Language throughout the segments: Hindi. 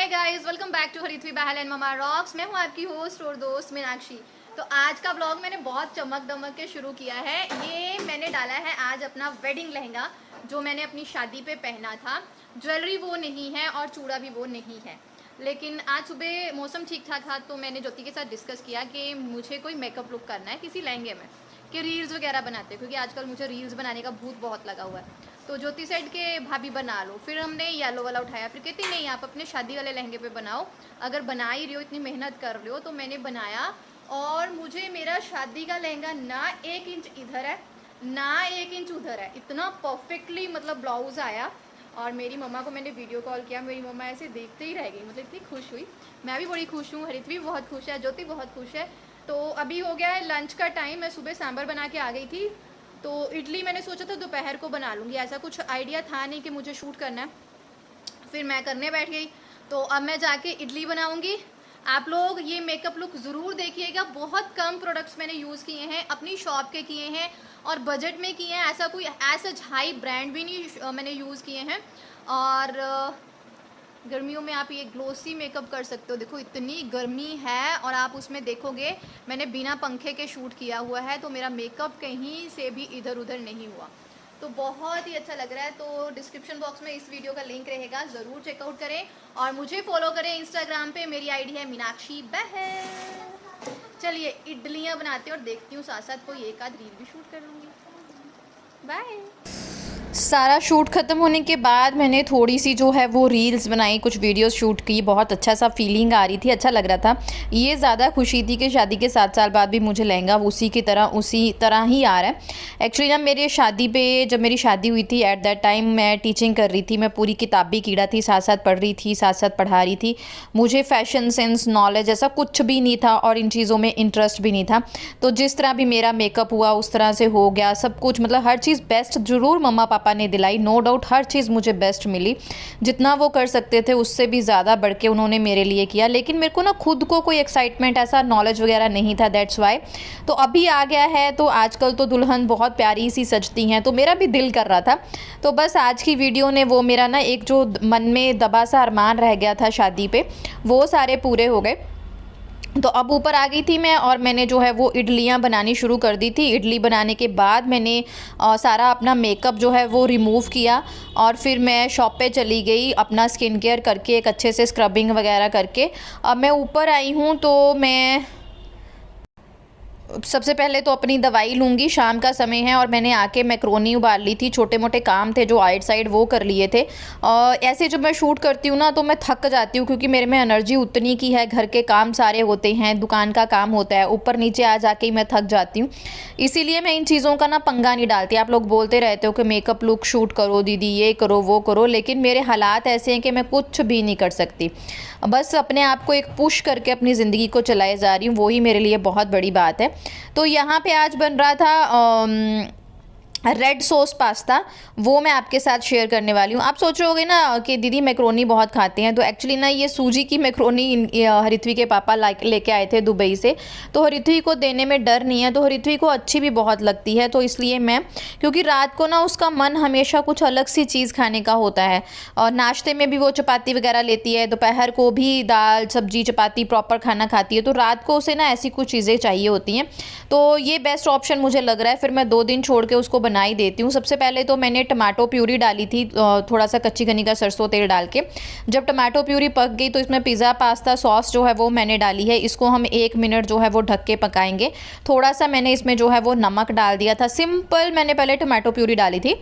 Hi guys, welcome back to Harithvi Bahl and mama rocks. मैं हूँ आपकी होस्ट और दोस्त मीनाक्षी। तो आज का व्लॉग मैंने बहुत चमक दमक के शुरू किया है। ये मैंने डाला है आज अपना वेडिंग लहंगा जो मैंने अपनी शादी पे पहना था। ज्वेलरी वो नहीं है और चूड़ा भी वो नहीं है, लेकिन आज सुबह मौसम ठीक ठाक था तो मैंने ज्योति के साथ डिस्कस किया कि मुझे कोई मेकअप लुक करना है किसी लहंगे में, कि रील्स वगैरह बनाते, क्योंकि आजकल मुझे रील्स बनाने का भूत बहुत लगा हुआ है। तो ज्योति सेट के भाभी बना लो, फिर हमने येलो वाला उठाया, फिर कहती नहीं आप अपने शादी वाले लहंगे पे बनाओ, अगर बना ही रही हो इतनी मेहनत कर रहे हो। तो मैंने बनाया और मुझे मेरा शादी का लहंगा ना 1 इंच इधर है ना 1 इंच उधर है, इतना परफेक्टली मतलब ब्लाउज़ आया। और मेरी मम्मा को मैंने वीडियो कॉल किया, मेरी मम्मा ऐसे देखते ही रह गई, मतलब इतनी खुश हुई। मैं भी बड़ी खुश हूँ, हरित भी बहुत खुश है, ज्योति बहुत खुश है। तो अभी हो गया है लंच का टाइम। मैं सुबह सांभर बना के आ गई थी, तो इडली मैंने सोचा था दोपहर को बना लूँगी, ऐसा कुछ आइडिया था नहीं कि मुझे शूट करना है। फिर मैं करने बैठ गई, तो अब मैं जाके इडली बनाऊँगी। आप लोग ये मेकअप लुक ज़रूर देखिएगा। बहुत कम प्रोडक्ट्स मैंने यूज़ किए हैं, अपनी शॉप के किए हैं और बजट में किए हैं। ऐसा कोई ऐसा हाई ब्रांड भी नहीं मैंने यूज़ किए हैं। और गर्मियों में आप ये ग्लोसी मेकअप कर सकते हो। देखो इतनी गर्मी है और आप उसमें देखोगे मैंने बिना पंखे के शूट किया हुआ है, तो मेरा मेकअप कहीं से भी इधर उधर नहीं हुआ, तो बहुत ही अच्छा लग रहा है। तो डिस्क्रिप्शन बॉक्स में इस वीडियो का लिंक रहेगा, ज़रूर चेकआउट करें और मुझे फॉलो करें इंस्टाग्राम पे। मेरी आईडी है मीनाक्षी बहल। चलिए इडलियाँ बनाते हैं और देखती हूँ, साथ साथ कोई एक आध रील भी शूट कर लूँगी। बाय। सारा शूट ख़त्म होने के बाद मैंने थोड़ी सी जो है वो रील्स बनाई, कुछ वीडियोस शूट की। बहुत अच्छा सा फीलिंग आ रही थी, अच्छा लग रहा था। ये ज़्यादा खुशी थी कि शादी के 7 साल बाद भी मुझे लहंगा उसी तरह ही आ रहा है। एक्चुअली ना मेरे शादी पे जब मेरी शादी हुई थी, एट दैट टाइम मैं टीचिंग कर रही थी। मैं पूरी किताबी कीड़ा थी, साथ साथ पढ़ रही थी, साथ साथ पढ़ा रही थी। मुझे फ़ैशन सेंस, नॉलेज ऐसा कुछ भी नहीं था और इन चीज़ों में इंटरेस्ट भी नहीं था। तो जिस तरह भी मेरा मेकअप हुआ उस तरह से हो गया सब कुछ, मतलब हर चीज़ बेस्ट ज़रूर मम्मा पापा ने दिलाई, नो डाउट हर चीज़ मुझे बेस्ट मिली। जितना वो कर सकते थे उससे भी ज़्यादा बढ़ के उन्होंने मेरे लिए किया। लेकिन मेरे को ना खुद को कोई एक्साइटमेंट, ऐसा नॉलेज वगैरह नहीं था, दैट्स वाई। तो अभी आ गया है, तो आजकल तो दुल्हन बहुत प्यारी सी सजती हैं, तो मेरा भी दिल कर रहा था। तो बस आज की वीडियो ने वो मेरा ना एक जो मन में दबा सा अरमान रह गया था शादी पे, वो सारे पूरे हो गए। तो अब ऊपर आ गई थी मैं और मैंने जो है वो इडलियाँ बनानी शुरू कर दी थी। इडली बनाने के बाद मैंने सारा अपना मेकअप जो है वो रिमूव किया और फिर मैं शॉप पे चली गई अपना स्किन केयर करके, एक अच्छे से स्क्रबिंग वगैरह करके। अब मैं ऊपर आई हूँ, तो मैं सबसे पहले तो अपनी दवाई लूँगी। शाम का समय है और मैंने आके मैक्रोनी उबाल ली थी। छोटे मोटे काम थे जो आइट साइड वो कर लिए थे। ऐसे जब मैं शूट करती हूँ ना तो मैं थक जाती हूँ, क्योंकि मेरे में एनर्जी उतनी की है। घर के काम सारे होते हैं, दुकान का काम होता है, ऊपर नीचे आ जाके ही मैं थक जाती हूँ। इसीलिए मैं इन चीज़ों का ना पंगा नहीं डालती। आप लोग बोलते रहते हो कि मेकअप लुक शूट करो दीदी, ये करो वो करो, लेकिन मेरे हालात ऐसे हैं कि मैं कुछ भी नहीं कर सकती। बस अपने आप को एक पुश करके अपनी ज़िंदगी को चलाए जा रही हूँ, वही मेरे लिए बहुत बड़ी बात है। तो यहाँ पे आज बन रहा था रेड सॉस पास्ता, वो मैं आपके साथ शेयर करने वाली हूँ। आप सोच रहे होगे ना कि दीदी मैक्रोनी बहुत खाते हैं, तो एक्चुअली ना ये सूजी की मैक्रोनी हरिथवी के पापा लेके आए थे दुबई से। तो हरिथवी को देने में डर नहीं है, तो हरिथवी को अच्छी भी बहुत लगती है। तो इसलिए मैं, क्योंकि रात को ना उसका मन हमेशा कुछ अलग सी चीज़ खाने का होता है, और नाश्ते में भी वो चपाती वगैरह लेती है, दोपहर को भी दाल सब्जी चपाती प्रॉपर खाना खाती है, तो रात को उसे ना ऐसी कुछ चीज़ें चाहिए होती हैं। तो ये बेस्ट ऑप्शन मुझे लग रहा है। फिर मैं 2 दिन छोड़ के उसको बना ही देती हूँ। सबसे पहले तो मैंने टमाटो प्यूरी डाली थी, थोड़ा सा कच्ची घनी का सरसों तेल डाल के। जब टमाटो प्यूरी पक गई तो इसमें पिज़्ज़ा पास्ता सॉस जो है वो मैंने डाली है। इसको हम 1 मिनट जो है वो ढक के पकाएंगे। थोड़ा सा मैंने इसमें जो है वो नमक डाल दिया था, सिंपल मैंने पहले टमाटो प्यूरी डाली थी,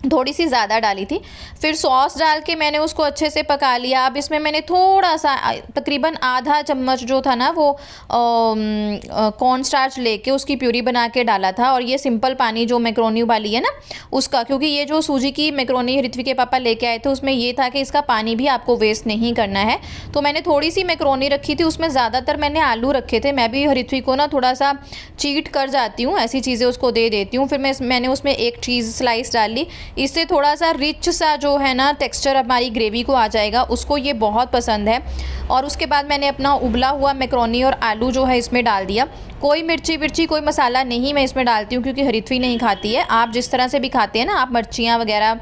थोड़ी सी ज़्यादा डाली थी। फिर सॉस डाल के मैंने उसको अच्छे से पका लिया। अब इसमें मैंने थोड़ा सा तकरीबन आधा चम्मच जो था ना वो कॉर्न स्टार्च लेके उसकी प्यूरी बना के डाला था, और ये सिंपल पानी जो मैक्रोनी उबाली है ना उसका, क्योंकि ये जो सूजी की मैक्रोनी हरिथवी के पापा लेके आए थे उसमें ये था कि इसका पानी भी आपको वेस्ट नहीं करना है। तो मैंने थोड़ी सी मैक्रोनी रखी थी, उसमें ज़्यादातर मैंने आलू रखे थे। मैं भी हरिथवी को ना थोड़ा सा चीट कर जाती हूँ, ऐसी चीज़ें उसको दे देती हूँ। फिर मैंने उसमें एक चीज़ स्लाइस डाल ली, इससे थोड़ा सा रिच सा जो है ना टेक्सचर हमारी ग्रेवी को आ जाएगा, उसको ये बहुत पसंद है। और उसके बाद मैंने अपना उबला हुआ मैक्रोनी और आलू जो है इसमें डाल दिया। कोई मिर्ची कोई मसाला नहीं मैं इसमें डालती हूँ, क्योंकि हरिथवी नहीं खाती है। आप जिस तरह से भी खाते हैं ना, आप मिर्चियाँ वगैरह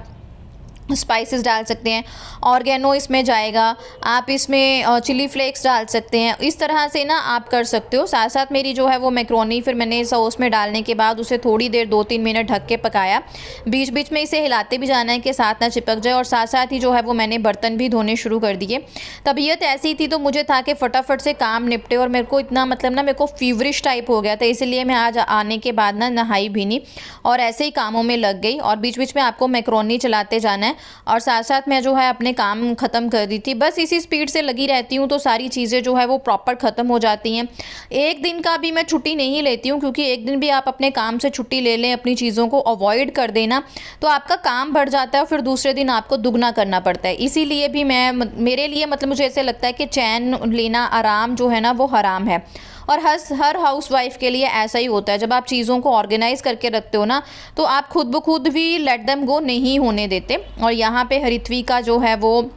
स्पाइसेस डाल सकते हैं, ऑर्गेनो इसमें जाएगा, आप इसमें चिली फ्लेक्स डाल सकते हैं। इस तरह से ना आप कर सकते हो। साथ साथ मेरी जो है वो मैक्रोनी फिर मैंने सॉस में डालने के बाद उसे थोड़ी देर 2-3 मिनट ढक के पकाया। बीच बीच में इसे हिलाते भी जाना है कि साथ ना चिपक जाए, और साथ साथ ही जो है वो मैंने बर्तन भी धोने शुरू कर दिए। तबीयत ऐसी थी तो मुझे था कि फटाफट से काम निपटे, और मेरे को इतना मतलब ना मेरे को फीवरिश टाइप हो गया था, इसलिए मैं आज आने के बाद ना नहाई भी नहीं और ऐसे ही कामों में लग गई। और बीच बीच में आपको मैक्रोनी चलाते जाना है और साथ साथ मैं जो है अपने काम ख़त्म कर दी थी। बस इसी स्पीड से लगी रहती हूँ तो सारी चीज़ें जो है वो प्रॉपर ख़त्म हो जाती हैं। एक दिन का भी मैं छुट्टी नहीं लेती हूँ, क्योंकि एक दिन भी आप अपने काम से छुट्टी ले लें, अपनी चीज़ों को अवॉइड कर देना, तो आपका काम बढ़ जाता है और फिर दूसरे दिन आपको दुगना करना पड़ता है। इसीलिए भी मेरे लिए मतलब मुझे ऐसे लगता है कि चैन लेना, आराम जो है ना वो हराम है। और हर हाउस वाइफ के लिए ऐसा ही होता है। जब आप चीज़ों को ऑर्गेनाइज करके रखते हो ना, तो आप खुद ब खुद भी लेट देम गो नहीं होने देते। और यहाँ पे हरित्वी का जो है वो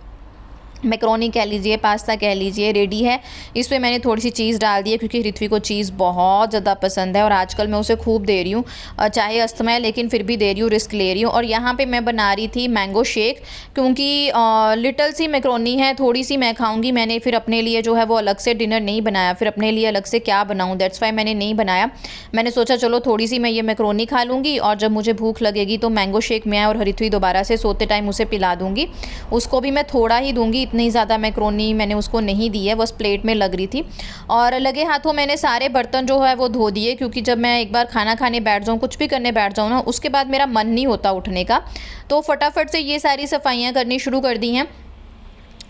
मैक्रोनी कह लीजिए, पास्ता कह लीजिए, रेडी है। इस पर मैंने थोड़ी सी चीज़ डाल दी है, क्योंकि ऋत्वी को चीज़ बहुत ज़्यादा पसंद है और आजकल मैं उसे खूब दे रही हूँ, चाहे अस्थमा है लेकिन फिर भी दे रही हूँ, रिस्क ले रही हूँ। और यहाँ पे मैं बना रही थी मैंगो शेक, क्योंकि लिटल सी मैक्रोनी है, थोड़ी सी मैं खाऊँगी। मैंने फिर अपने लिए जो है वो अलग से डिनर नहीं बनाया, फिर अपने लिए अलग से क्या बनाऊँ, दैट्स वाई मैंने नहीं बनाया। मैंने सोचा चलो थोड़ी सी मैं ये मैक्रोनी खा लूँगी और जब मुझे भूख लगेगी तो मैंगो शेक मैं और हरित्वी दोबारा से सोते टाइम उसे पिला दूँगी। उसको भी मैं थोड़ा ही दूँगी, इतनी ज़्यादा मैक्रोनी मैंने उसको नहीं दी है, बस प्लेट में लग रही थी। और लगे हाथों मैंने सारे बर्तन जो है वो धो दिए, क्योंकि जब मैं एक बार खाना खाने बैठ जाऊँ, कुछ भी करने बैठ जाऊँ ना, उसके बाद मेरा मन नहीं होता उठने का। तो फटाफट से ये सारी सफाइयाँ करनी शुरू कर दी हैं।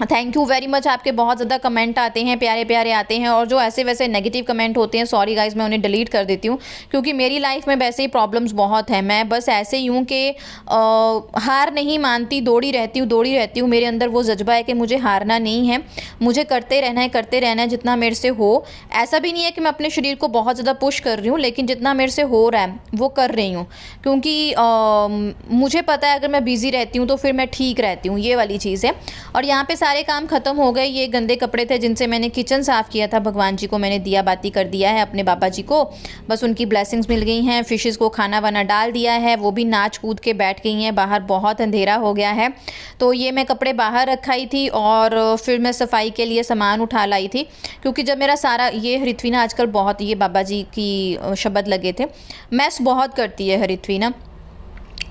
Thank you very much. आपके बहुत ज़्यादा कमेंट आते हैं, प्यारे प्यारे आते हैं, और जो ऐसे वैसे नेगेटिव कमेंट होते हैं, सॉरी गाइज़, मैं उन्हें डिलीट कर देती हूँ, क्योंकि मेरी लाइफ में वैसे ही प्रॉब्लम्स बहुत हैं। मैं बस ऐसे ही हूँ कि हार नहीं मानती, दौड़ी रहती हूँ। मेरे अंदर वो जज्बा है कि मुझे हारना नहीं है, मुझे करते रहना है जितना मेरे से हो। ऐसा भी नहीं है कि मैं अपने शरीर को बहुत ज़्यादा पुश कर रही हूँ, लेकिन जितना मेरे से हो रहा है वो कर रही हूँ, क्योंकि मुझे पता है अगर मैं बिज़ी रहती हूँ तो फिर मैं ठीक रहती हूँ, ये वाली चीज़ है। और यहाँ पे सारे काम ख़त्म हो गए। ये गंदे कपड़े थे जिनसे मैंने किचन साफ़ किया था, भगवान जी को मैंने दिया बाती कर दिया है, अपने बाबा जी को बस उनकी ब्लेसिंग्स मिल गई हैं। फिशेस को खाना वाना डाल दिया है, वो भी नाच कूद के बैठ गई हैं। बाहर बहुत अंधेरा हो गया है, तो ये मैं कपड़े बाहर रखाई थी और फिर मैं सफाई के लिए सामान उठा लाई थी, क्योंकि जब मेरा सारा ये हरित्वी आजकल बहुत, ये बाबा जी की शब्द लगे थे, मैस बहुत करती है हरित्वी।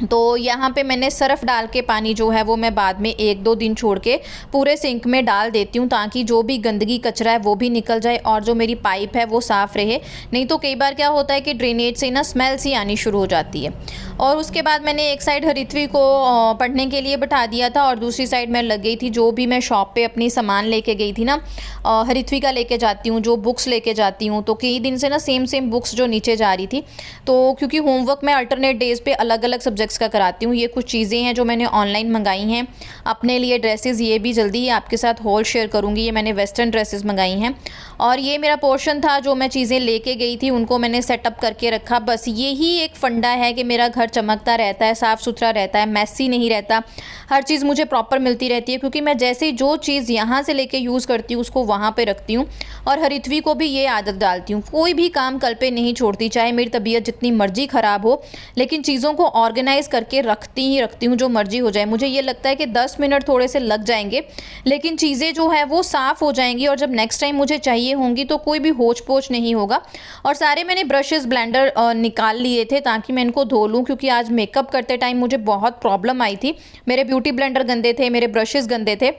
तो यहाँ पे मैंने सर्फ़ डाल के पानी जो है वो मैं बाद में 1-2 दिन छोड़ के पूरे सिंक में डाल देती हूँ, ताकि जो भी गंदगी कचरा है वो भी निकल जाए और जो मेरी पाइप है वो साफ़ रहे। नहीं तो कई बार क्या होता है कि ड्रेनेज से ना स्मेल सी आनी शुरू हो जाती है। और उसके बाद मैंने एक साइड हरित्वी को पढ़ने के लिए बैठा दिया था और दूसरी साइड मैं लग गई थी, जो भी मैं शॉप पे अपनी सामान लेके गई थी ना, हरित्वी का लेके जाती हूँ, जो बुक्स लेके जाती हूँ, तो कई दिन से ना सेम बुक्स जो नीचे जा रही थी। तो क्योंकि होमवर्क मैं अल्टरनेट डेज़ पे अलग अलग सब्जेक्ट्स का कराती हूँ। ये कुछ चीज़ें हैं जो मैंने ऑनलाइन मंगाई हैं अपने लिए, ड्रेसेस, ये भी जल्दी ही आपके साथ हॉल शेयर करूँगी। ये मैंने वेस्टर्न ड्रेसेस मंगाई हैं और ये मेरा पोर्शन था, जो मैं चीज़ें लेके गई थी उनको मैंने सेटअप करके रखा। बस यही एक फंडा है कि मेरा घर चमकता रहता है, साफ़ सुथरा रहता है, मैसी नहीं रहता, हर चीज़ मुझे प्रॉपर मिलती रहती है, क्योंकि मैं जैसे जो चीज़ यहाँ से लेके यूज़ करती हूँ उसको वहाँ पे रखती हूँ। और हरित्वी को भी ये आदत डालती हूँ, कोई भी काम कल पे नहीं छोड़ती, चाहे मेरी तबीयत जितनी मर्जी ख़राब हो, लेकिन चीज़ों को ऑर्गेनाइज़ करके रखती ही रखती हूँ, जो मर्जी हो जाए। मुझे ये लगता है कि 10 मिनट थोड़े से लग जाएंगे, लेकिन चीज़ें जो है वो साफ़ हो जाएंगी और जब नेक्स्ट टाइम मुझे चाहिए होंगी तो कोई भी होच पोच नहीं होगा। और सारे मैंने ब्रशेज़, ब्लेंडर निकाल लिए थे ताकि मैं इनको धो लूँ, क्योंकि आज मेकअप करते टाइम मुझे बहुत प्रॉब्लम आई थी। मेरे ब्यूटी ब्लेंडर गंदे थे, मेरे ब्रशेज़ गंदे थे,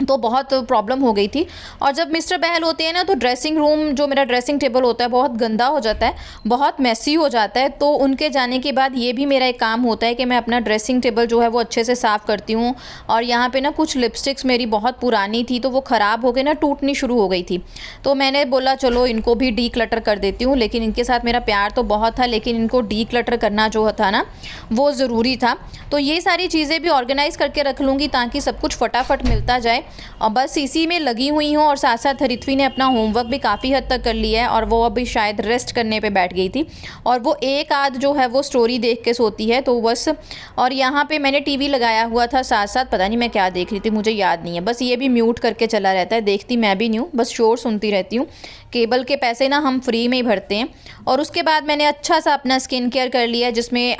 तो बहुत प्रॉब्लम हो गई थी। और जब मिस्टर बहल होते हैं ना, तो ड्रेसिंग रूम, जो मेरा ड्रेसिंग टेबल होता है, बहुत गंदा हो जाता है, बहुत मैसी हो जाता है। तो उनके जाने के बाद ये भी मेरा एक काम होता है कि मैं अपना ड्रेसिंग टेबल जो है वो अच्छे से साफ़ करती हूँ। और यहाँ पे ना कुछ लिपस्टिक्स मेरी बहुत पुरानी थी, तो वो ख़राब हो गई ना, टूटनी शुरू हो गई थी। तो मैंने बोला चलो इनको भी डी क्लटर कर देती हूँ, लेकिन इनके साथ मेरा प्यार तो बहुत था, लेकिन इनको डी क्लटर करना जो था ना वो ज़रूरी था। तो ये सारी चीज़ें भी ऑर्गेनाइज़ करके रख लूँगी ताकि सब कुछ फटाफट मिलता जाए, और बस इसी में लगी हुई हूँ। और साथ साथ हरित्वी ने अपना होमवर्क भी काफ़ी हद तक कर लिया है और वो अभी शायद रेस्ट करने पे बैठ गई थी, और वो एक आध जो है वो स्टोरी देख के सोती है, तो बस। और यहाँ पे मैंने टीवी लगाया हुआ था साथ साथ, पता नहीं मैं क्या देख रही थी, मुझे याद नहीं है, बस ये भी म्यूट करके चला रहता है, देखती मैं भी नहीं हूँ, बस शोर सुनती रहती हूँ। केबल के पैसे ना हम फ्री में ही भरते हैं। और उसके बाद मैंने अच्छा सा अपना स्किन केयर कर लिया, जिसमें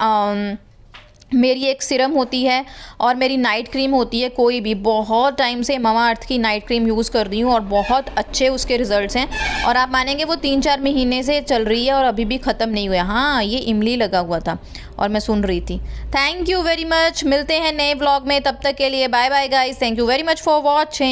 मेरी एक सिरम होती है और मेरी नाइट क्रीम होती है। कोई भी बहुत टाइम से ममाअर्थ की नाइट क्रीम यूज़ कर रही हूँ और बहुत अच्छे उसके रिज़ल्ट्स हैं। और आप मानेंगे वो 3-4 महीने से चल रही है और अभी भी ख़त्म नहीं हुआ। हाँ, ये इमली लगा हुआ था और मैं सुन रही थी। Thank you very much. मिलते हैं नए ब्लॉग में, तब तक के लिए bye bye guys. Thank you very much for watching.